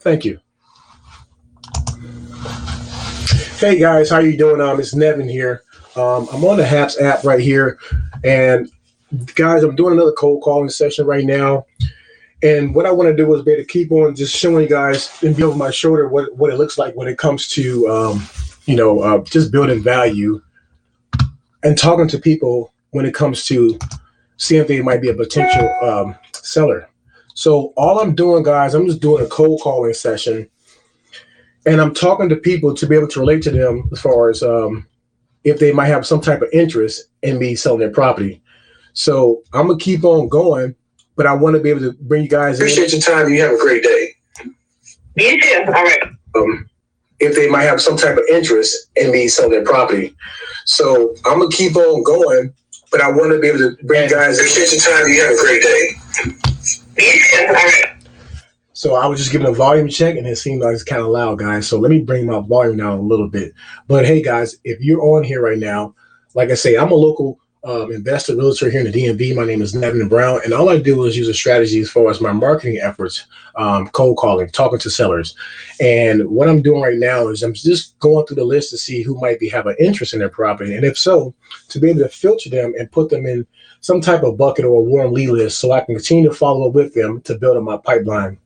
Thank you. Hey guys, how you doing? It's Nevin here. I'm on the HAPS app right here, and guys, I'm doing another cold calling session right now. And what I want to do is be able to keep on just showing you guys and be over my shoulder what it looks like when it comes to just building value and talking to people when it comes to seeing if they might be a potential seller. So all I'm doing, guys, I'm just doing a cold calling session, and I'm talking to people to be able to relate to them as far as if they might have some type of interest in me selling their property. So I'm gonna keep on going, but I want to be able to bring you guys in. Appreciate your time. You have a great day. You too. All right. If they might have some type of interest in me selling their property. So I'm gonna keep on going, but I want to be able to bring you guys in. Appreciate your time. You have a great day. You too. All right. So I was just giving a volume check, and it seemed like it's kind of loud, guys. So let me bring my volume down a little bit. But hey, guys, if you're on here right now, like I say, I'm a local investor realtor here in the DMV. My name is Nevin Brown, and all I do is use a strategy as far as my marketing efforts, cold calling, talking to sellers. And what I'm doing right now is I'm just going through the list to see who might have an interest in their property, and if so, to be able to filter them and put them in some type of bucket or a warm lead list so I can continue to follow up with them to build up my pipeline.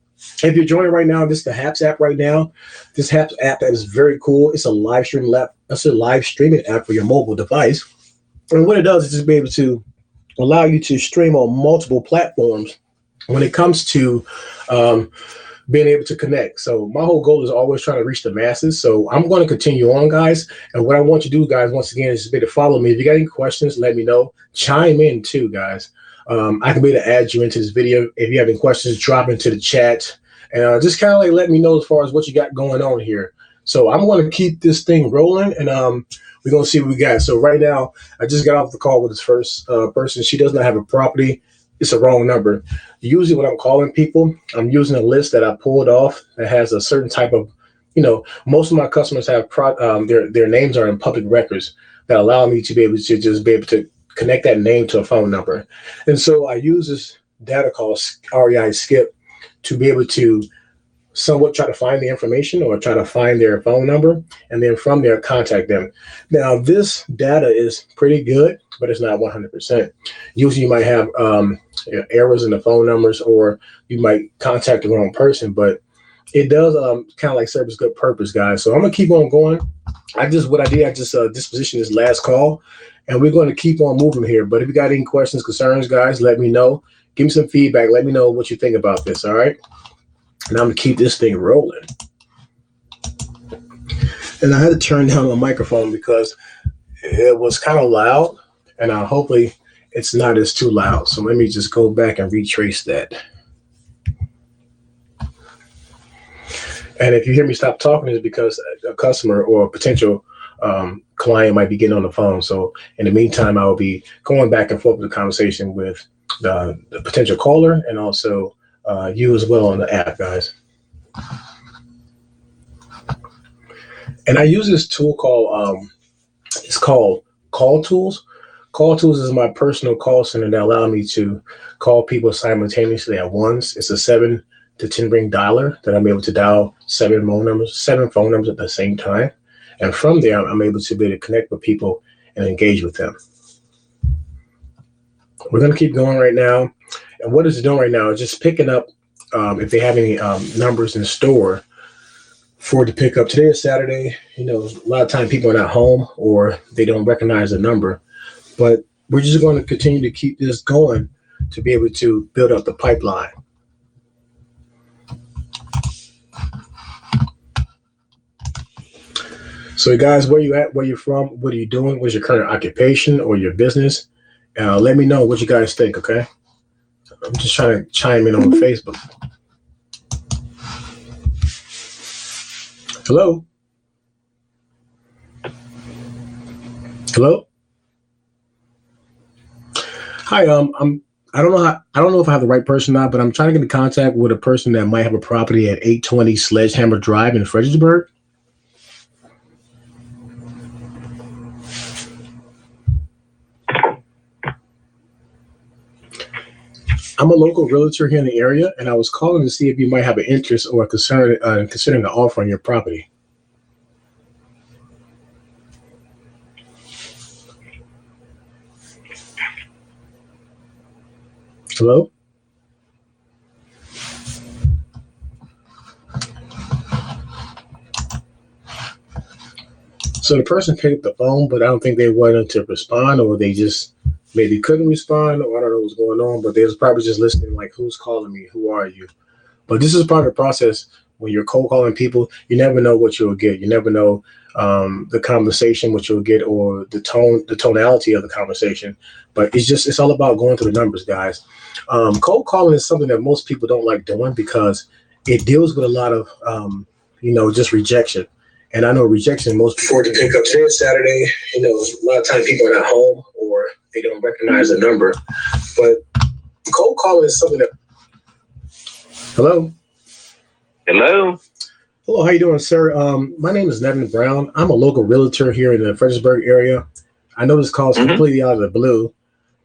If you're joining right now, this is the HAPS app right now. This HAPS app is very cool. It's a live streaming app. It's a live streaming app for your mobile device. And what it does is just be able to allow you to stream on multiple platforms when it comes to being able to connect. So my whole goal is always trying to reach the masses. So I'm going to continue on, guys. And what I want you to do, guys, once again, is just be able to follow me. If you got any questions, let me know. Chime in too, guys. I can be able to add you into this video. If you have any questions, drop into the chat and just kind of like let me know as far as what you got going on here. So I'm going to keep this thing rolling, and we're going to see what we got. So right now, I just got off the call with this first person. She does not have a property. It's a wrong number. Usually when I'm calling people, I'm using a list that I pulled off that has a certain type of, most of my customers have their names are in public records that allow me to be able to connect that name to a phone number. And so I use this data called REI Skip to be able to somewhat try to find the information or try to find their phone number, and then from there contact them. Now this data is pretty good, but it's not 100%. Usually you might have errors in the phone numbers, or you might contact the wrong person, but it does kind of like serve as good purpose, guys. So I'm gonna keep on going. I just dispositioned this last call, and we're going to keep on moving here. But if you got any questions, concerns, guys, let me know. Give me some feedback. Let me know what you think about this, all right? And I'm going to keep this thing rolling. And I had to turn down the microphone because it was kind of loud, and hopefully it's not as too loud. So let me just go back and retrace that. And if you hear me stop talking, it's because a customer or a potential client might be getting on the phone. So in the meantime, I will be going back and forth with the conversation with the potential caller, and also you as well on the app, guys. And I use this tool called it's called Call Tools. Call Tools is my personal call center that allows me to call people simultaneously at once. It's a 7 to 10 ring dialer that I'm able to dial 7 phone numbers at the same time. And from there, I'm able to be able to connect with people and engage with them. We're going to keep going right now. And what it's doing right now is just picking up if they have any numbers in store for it to pick up. Today is Saturday. A lot of times people are not home or they don't recognize the number. But we're just going to continue to keep this going to be able to build up the pipeline. So guys, where you at, where you from, what are you doing, what's your current occupation or your business? Let me know what you guys think, okay? I'm just trying to chime in on Facebook. Hello? Hello? Hi, I don't know if I have the right person or not, but I'm trying to get in contact with a person that might have a property at 820 Sledgehammer Drive in Fredericksburg. I'm a local realtor here in the area, and I was calling to see if you might have an interest or a concern in considering an offer on your property. Hello? So the person picked up the phone, but I don't think they wanted to respond, or they just maybe couldn't respond, or I don't know what's going on, but they was probably just listening like, who's calling me? Who are you? But this is part of the process. When you're cold calling people, you never know what you'll get. You never know the conversation, what you'll get, or the tonality of the conversation. But it's all about going through the numbers, guys. Cold calling is something that most people don't like doing because it deals with a lot of, just rejection. And I know rejection, most people can pick up. Today is Saturday. A lot of times people are not home or they don't recognize the number. But cold calling is something that. Hello. Hello. Hello, how you doing, sir? My name is Nevin Brown. I'm a local realtor here in the Fredericksburg area. I know this call is completely out of the blue,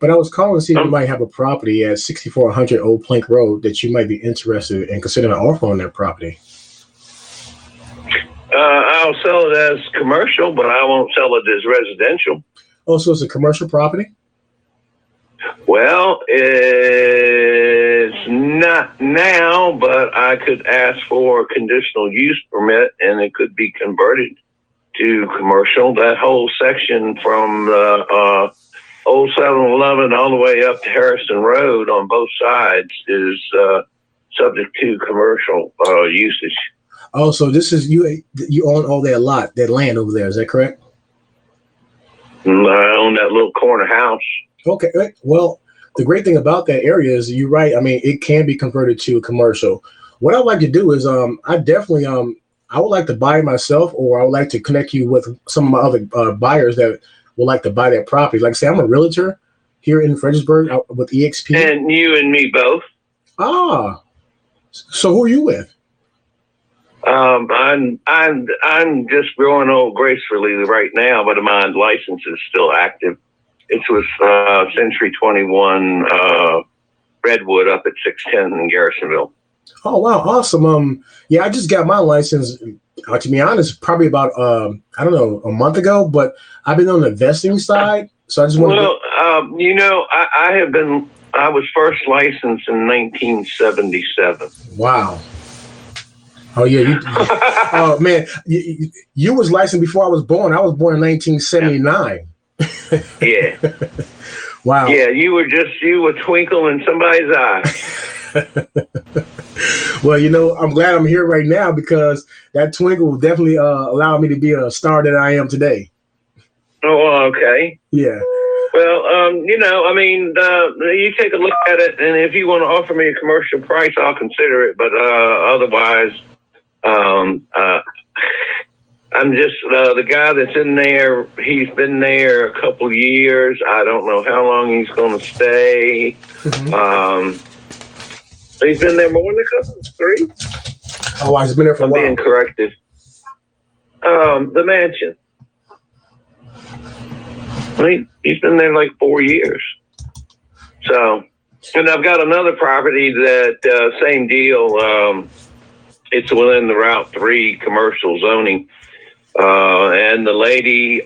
but I was calling to see if you might have a property at 6400 Old Plank Road that you might be interested in considering an offer on that property. I'll sell it as commercial, but I won't sell it as residential. Oh, so it's a commercial property? Well, it's not now, but I could ask for a conditional use permit and it could be converted to commercial. That whole section from the old 7-Eleven all the way up to Harrison Road on both sides is subject to commercial usage. Oh, so this is you own all that lot, that land over there, is that correct? I own that little corner house. Okay, well, the great thing about that area is you're right. I mean, it can be converted to commercial. What I'd like to do is I definitely I would like to buy it myself, or I would like to connect you with some of my other buyers that would like to buy that property. Like I say, I'm a realtor here in Fredericksburg with EXP. And you and me both. Ah, so who are you with? I'm just growing old gracefully right now, but my license is still active. It's with Century 21 Redwood up at 610 in Garrisonville. Oh wow, awesome. Yeah, I just got my license. To be honest, probably about I don't know, a month ago. But I've been on the investing side, so I just want to. I was first licensed in 1977. Wow. Oh yeah, oh man, you was licensed before I was born. I was born in 1979. Yeah. Wow. Yeah, you were twinkle in somebody's eye. Well, I'm glad I'm here right now because that twinkle will definitely allow me to be a star that I am today. Oh, okay. Yeah. Well, you take a look at it, and if you want to offer me a commercial price, I'll consider it. But otherwise, I'm just the guy that's in there. He's been there a couple of years. I don't know how long he's going to stay. Mm-hmm. He's been there more than a couple, 3. Oh, he's been there for a while. I'm being corrected. The mansion. He's been there like 4 years. So, and I've got another property that same deal. It's within the Route 3 commercial zoning. And the lady,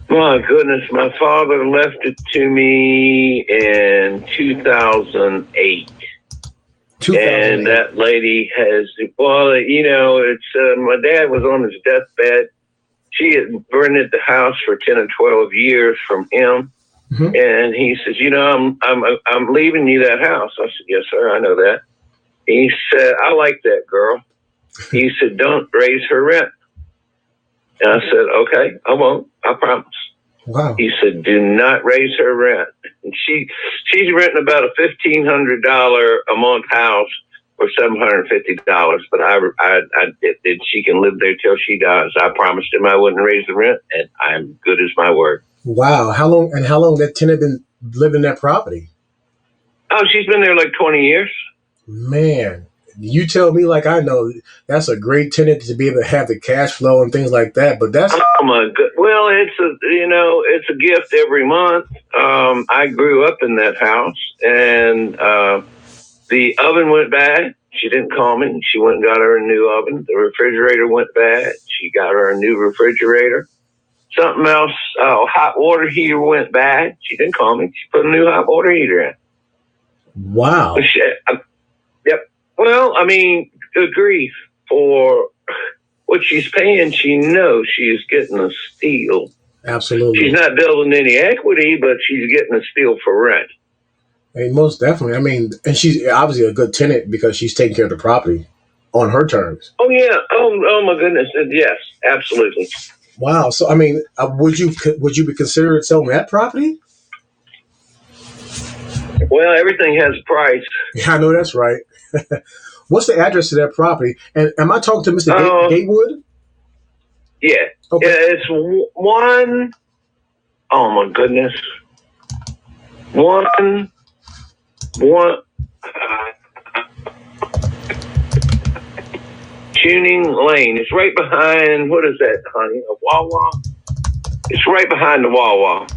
my goodness, my father left it to me in 2008. And that lady has, it's my dad was on his deathbed. She had rented the house for 10 or 12 years from him. Mm-hmm. And he says, I'm leaving you that house. I said, yes, sir, I know that. He said, I like that girl. He said, don't raise her rent. And I said, okay, I won't. I promise. Wow. He said, do not raise her rent. And she's renting about a $1,500 a month house for $750. But I did. She can live there till she dies. I promised him I wouldn't raise the rent, and I'm good as my word. Wow. How long that tenant been living in that property? Oh, she's been there like 20 years. Man, You tell me like I know that's a great tenant to be able to have the cash flow and things like that. But that's oh my god. Well, it's a gift every month. I grew up in that house, and the oven went bad. She didn't call me. She went and got her a new oven. The refrigerator went bad. She got her a new refrigerator. Something else, hot water heater went bad. She didn't call me. She put a new hot water heater in. wow. Yep. Well, I mean, good grief. For what she's paying, she knows she's getting a steal. Absolutely. She's not building any equity, but she's getting a steal for rent. Hey, most definitely. I mean, and she's obviously a good tenant because she's taking care of the property on her terms. Oh, yeah. Oh my goodness. Yes, absolutely. Wow. So, I mean, would you be considered selling that property? Well, everything has a price. Yeah, I know that's right. What's the address of that property? And am I talking to Mr. Gatewood? Yeah. Okay. Yeah, it's one. Oh my goodness. One. Tuning Lane. It's right behind. What is that, honey? A Wawa. It's right behind the Wawa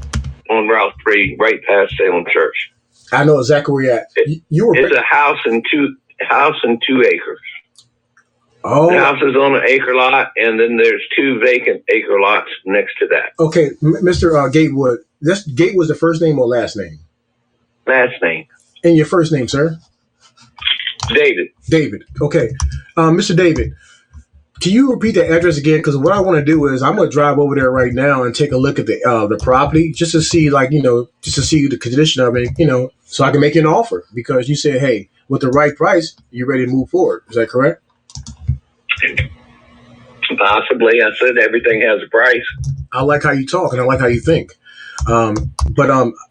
on Route 3, right past Salem Church. I know exactly where you're at. It's a house and two acres. Oh, the house is on an acre lot, and then there's 2 vacant acre lots next to that. Okay, Mr. Gatewood. This Gatewood's the first name or last name? Last name. And your first name, sir? David. David. Okay, Mr. David. Can you repeat the address again? Because what I want to do is I'm going to drive over there right now and take a look at the property just to see, just to see the condition of it, so I can make you an offer. Because you said, hey, with the right price, you're ready to move forward. Is that correct? Possibly. I said everything has a price. I like how you talk and I like how you think. But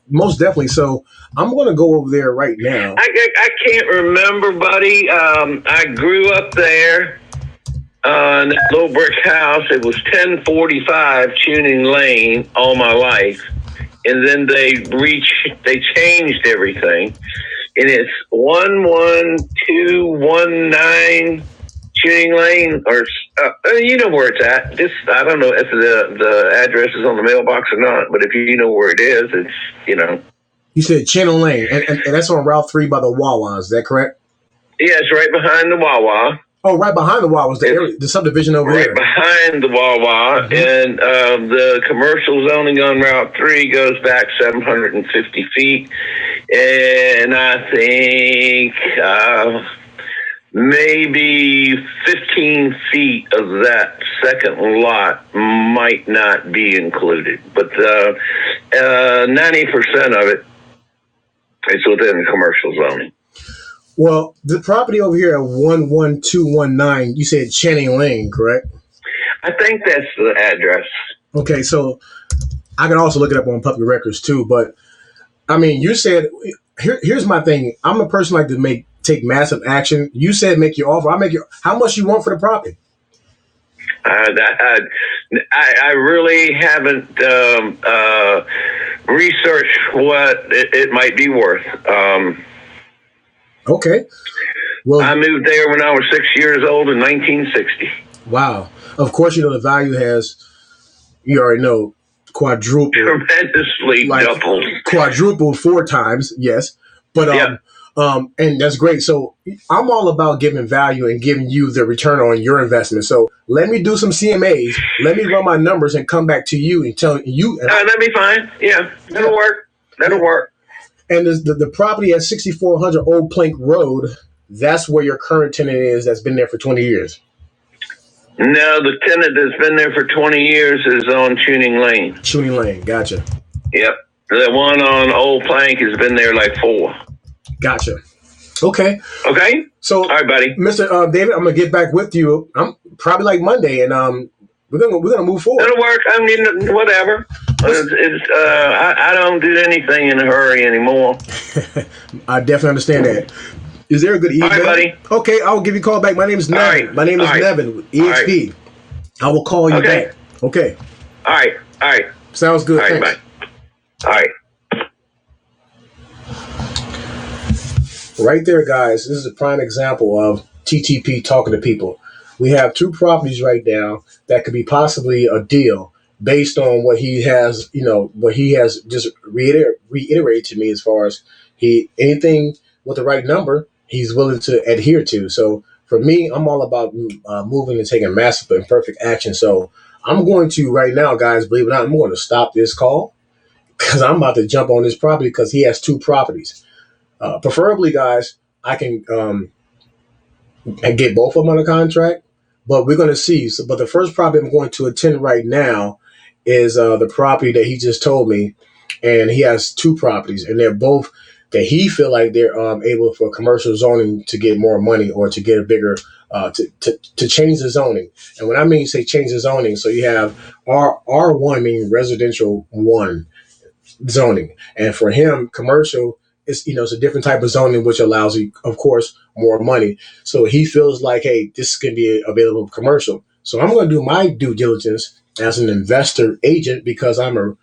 most definitely. So I'm going to go over there right now. I can't remember, buddy. I grew up there in that little brick house. It was 1045 Tuning Lane all my life. And then they changed everything. And it's 11219 Tuning Lane, or you know where it's at. I don't know if the address is on the mailbox or not, but if you know where it is, it's You said Channel Lane, and that's on Route 3 by the Wawa. Is that correct? Yeah, it's right behind the Wawa. Oh, right behind the Wawa is the subdivision over right there. Right behind the Wawa, and the commercial zoning on Route 3 goes back 750 feet, and I think maybe 15 feet of that second lot might not be included, but 90% of it is within the commercial zoning. Well, the property over here at 11219, you said Channing Lane, correct? I think that's the address. Okay, so I can also look it up on public records too, but I mean, you said, here's my thing. I'm a person like to take massive action. You said make your offer. I'll make your, how much you want for the property? I really haven't researched what it might be worth. Okay. Well, I moved there when I was 6 years old in 1960. Wow. Of course, the value has, you already know, quadrupled. Tremendously doubled. Quadrupled 4 times, yes. But and that's great. So I'm all about giving value and giving you the return on your investment. So let me do some CMAs. Let me run my numbers and come back to you and tell you. That'd be fine. Yeah, that'll work. That'll work. And the property at 6400 Old Plank Road, that's where your current tenant is that's been there for 20 years. No, the tenant that's been there for 20 years is on Tuning Lane. Tuning Lane, gotcha. Yep. The one on Old Plank has been there like 4. Gotcha. Okay. Okay. So, all right, buddy. Mr. David, I'm gonna get back with you. I'm probably like Monday, and we're gonna move forward. It'll work. I mean, whatever. I don't do anything in a hurry anymore. I definitely understand that. Is there a good email? All right, buddy. Okay, I'll give you a call back. My name is Nevin. Right. My name is Nevin with EXP. Right. I will call you back. Okay. All right. All right. Sounds good. All right, thanks. Bye. All right. Right there, guys. This is a prime example of TTP, talking to people. We have two properties right now that could be possibly a deal based on what he has, what he has just reiterated to me as far as he anything with the right number, he's willing to adhere to. So for me, I'm all about moving and taking massive and perfect action. So I'm going to right now, guys, believe it or not, I'm going to stop this call because I'm about to jump on this property because he has two properties. Preferably, guys, I can and get both of them on a contract. But we're going to see. So, but the first property I'm going to attend right now is the property that he just told me, and he has two properties, and they're both that he feel like they're able for commercial zoning to get more money or to get a bigger to change the zoning. And when I mean say change the zoning, so you have R1 meaning residential one zoning, and for him, commercial is it's a different type of zoning which allows you, of course, more money. So he feels like, hey, this can be available commercial. So I'm going to do my due diligence as an investor agent because I'm a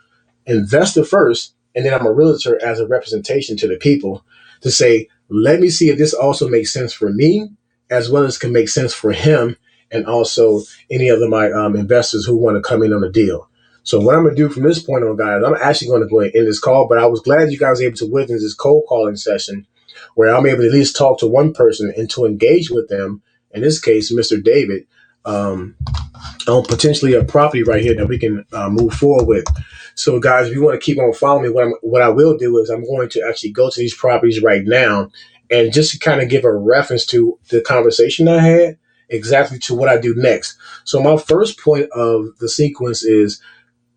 investor first, and then I'm a realtor as a representation to the people to say, let me see if this also makes sense for me as well as can make sense for him and also any of my investors who want to come in on a deal. So what I'm going to do from this point on, guys, I'm actually going to go ahead and end this call, but I was glad you guys were able to witness this cold calling session where I'm able to at least talk to one person and to engage with them, in this case, Mr. David, um, on potentially a property right here that we can move forward with. So, guys, if you want to keep on following me, what I will do is I'm going to actually go to these properties right now and just to kind of give a reference to the conversation I had exactly to what I do next. So, my first point of the sequence is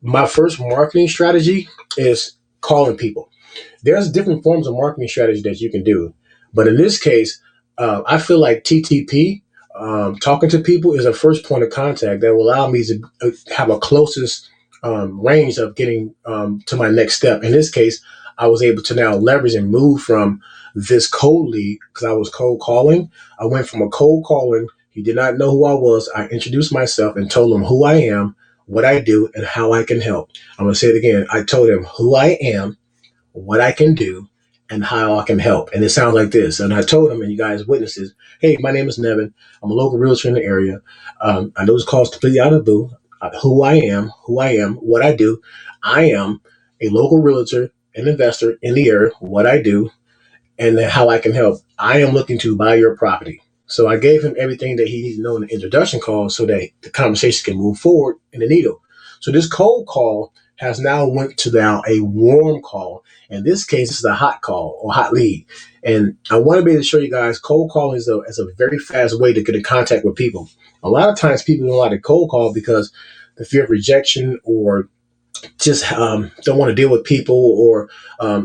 my first marketing strategy is calling people. There's different forms of marketing strategy that you can do, but in this case, I feel like TTP, talking to people, is a first point of contact that will allow me to have a closest range of getting to my next step. In this case, I was able to now leverage and move from this cold lead because I was cold calling. I went from a cold calling. He did not know who I was. I introduced myself and told him who I am, what I do, and how I can help. I'm going to say it again. I told him who I am, what I can do, and how I can help. And it sounds like this. And I told him, and you guys witnesses, hey, my name is Nevin. I'm a local realtor in the area. I know this call's completely out of the blue. Who I am, what I do. I am a local realtor, an investor in the area, what I do, and how I can help. I am looking to buy your property. So I gave him everything that he needed to know in the introduction call so that the conversation can move forward in the needle. So this cold call has now went to now a warm call. In this case, this is a hot call or hot lead. And I want to be able to show you guys cold calling is a very fast way to get in contact with people. A lot of times people don't like to cold call because the fear of rejection or just don't want to deal with people, or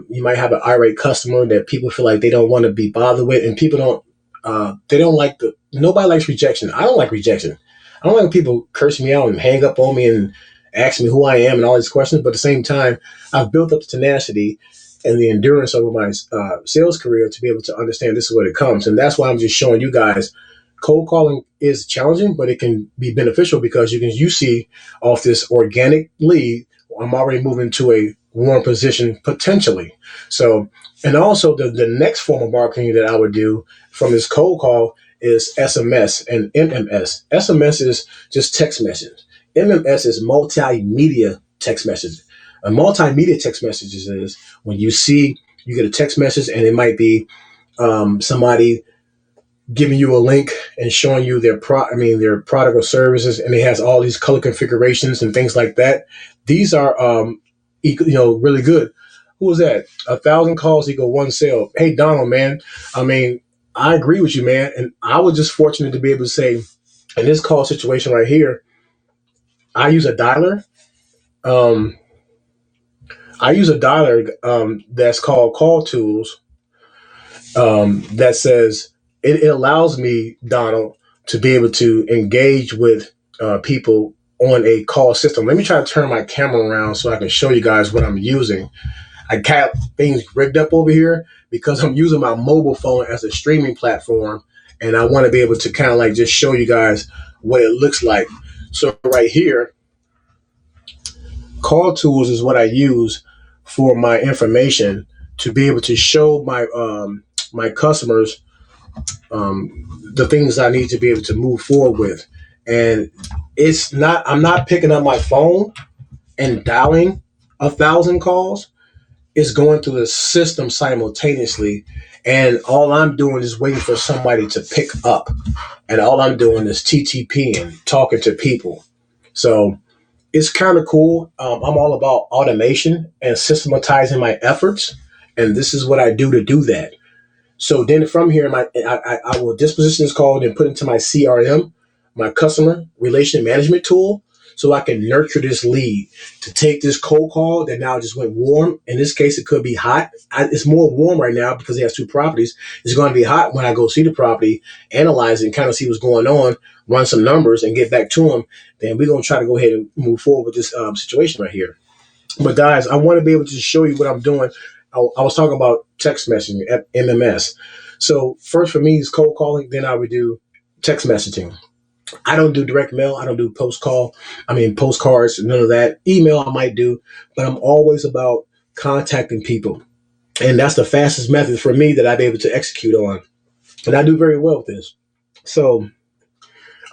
you might have an irate customer that people feel like they don't want to be bothered with, and people don't they don't like nobody likes rejection. I don't like rejection. I don't like when people curse me out and hang up on me and ask me who I am and all these questions. But at the same time, I've built up the tenacity and the endurance over my sales career to be able to understand this is what it comes, and that's why I'm just showing you guys cold calling is challenging, but it can be beneficial because you see off this organic lead, I'm already moving to a warm position potentially. So, and also the next form of marketing that I would do from this cold call is SMS and MMS. SMS is just text message. MMS is multimedia text message. A multimedia text messages is when you get a text message and it might be somebody giving you a link and showing you their their product or services, and it has all these color configurations and things like that. These are really good. Who was that? 1,000 calls equal one sale. Hey Donald, man. I mean, I agree with you, man. And I was just fortunate to be able to say, in this call situation right here, I use a dialer. Um, I use a dialer that's called Call Tools that says it allows me, Donald, to be able to engage with people on a call system. Let me try to turn my camera around so I can show you guys what I'm using. I got things rigged up over here because I'm using my mobile phone as a streaming platform, and I want to be able to kind of like just show you guys what it looks like. So right here, Call Tools is what I use for my information to be able to show my customers the things I need to be able to move forward with. And I'm not picking up my phone and dialing 1,000 calls. It's going through the system simultaneously. And all I'm doing is waiting for somebody to pick up. And all I'm doing is TTP and talking to people. So it's kind of cool. I'm all about automation and systematizing my efforts. And this is what I do to do that. So then from here, I will disposition this call and put into my CRM, my customer relation management tool, so I can nurture this lead to take this cold call that now just went warm. In this case, it could be hot. It's more warm right now because he has 2 properties. It's going to be hot when I go see the property, analyze it, and kind of see what's going on, run some numbers, and get back to him. Then we're going to try to go ahead and move forward with this situation right here. But guys, I want to be able to show you what I'm doing. I was talking about text messaging at MMS. So first for me is cold calling. Then I would do text messaging. I don't do direct mail. I don't do postcards, none of that. Email I might do, but I'm always about contacting people. And that's the fastest method for me that I'd be able to execute on. And I do very well with this. So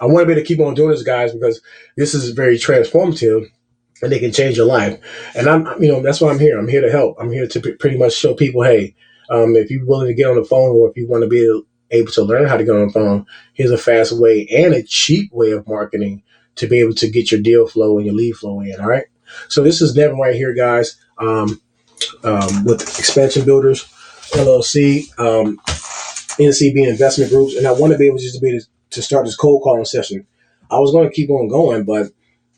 I want to be able to keep on doing this, guys, because this is very transformative and they can change your life. And that's why I'm here. I'm here to help. I'm here to pretty much show people, hey, if you're willing to get on the phone, or if you want to be able to learn how to get on the phone, here's a fast way and a cheap way of marketing to be able to get your deal flow and your lead flow in. All right. So this is Nevin right here, guys, with Expansion Builders, LLC, NCB Investment Groups. And I want to be able to start this cold calling session. I was going to keep on going, but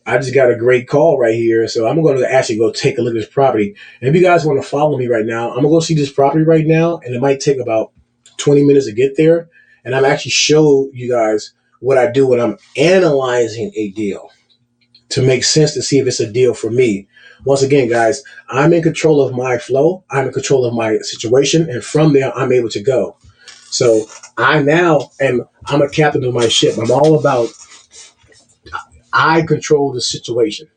I just got a great call right here. So I'm going to actually go take a look at this property. And if you guys want to follow me right now, I'm going to go see this property right now. And it might take about 20 minutes to get there. And I'm actually show you guys what I do when I'm analyzing a deal to make sense to see if it's a deal for me. Once again, guys, I'm in control of my flow. I'm in control of my situation. And from there, I'm able to go. So I'm a captain of my ship. I'm all about, I control the situation.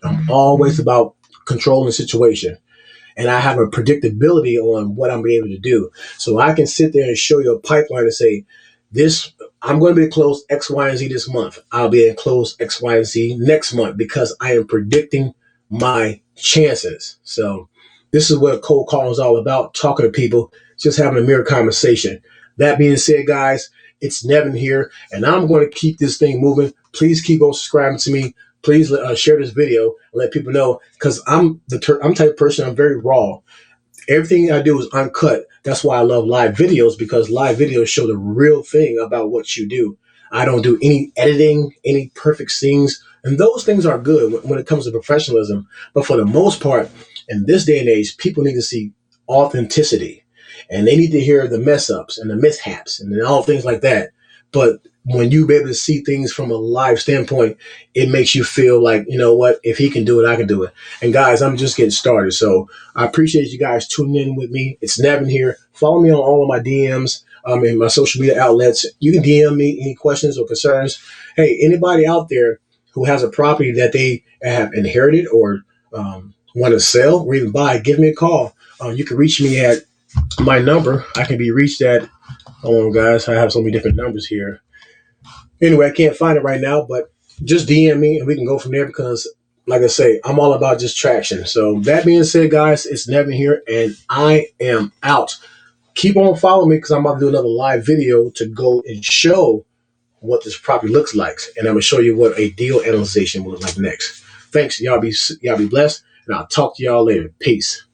I'm always about controlling the situation. And I have a predictability on what I'm able to do. So I can sit there and show you a pipeline and say, I'm going to be close X, Y, and Z this month. I'll be in close X, Y, and Z next month because I am predicting my chances. So this is what cold calling is all about, talking to people, just having a mere conversation. That being said, guys, it's Nevin here, and I'm going to keep this thing moving. Please keep on subscribing to me. Please share this video and let people know, because I'm the type of person, I'm very raw. Everything I do is uncut. That's why I love live videos, because live videos show the real thing about what you do. I don't do any editing, any perfect scenes, and those things are good when it comes to professionalism. But for the most part, in this day and age, people need to see authenticity, and they need to hear the mess ups and the mishaps and all things like that. But when you be able to see things from a live standpoint, it makes you feel like, you know what, if he can do it, I can do it. And guys, I'm just getting started. So I appreciate you guys tuning in with me. It's Nevin here. Follow me on all of my DMs and my social media outlets. You can DM me any questions or concerns. Hey, anybody out there who has a property that they have inherited or want to sell or even buy, give me a call. You can reach me at my number. I can be reached at, hold on, guys, I have so many different numbers here. Anyway, I can't find it right now, but just DM me and we can go from there, because, like I say, I'm all about just traction. So that being said, guys, it's Nevin here, and I am out. Keep on following me, because I'm about to do another live video to go and show what this property looks like, and I'm going to show you what a deal analyzation will look like next. Thanks. Y'all be blessed, and I'll talk to y'all later. Peace.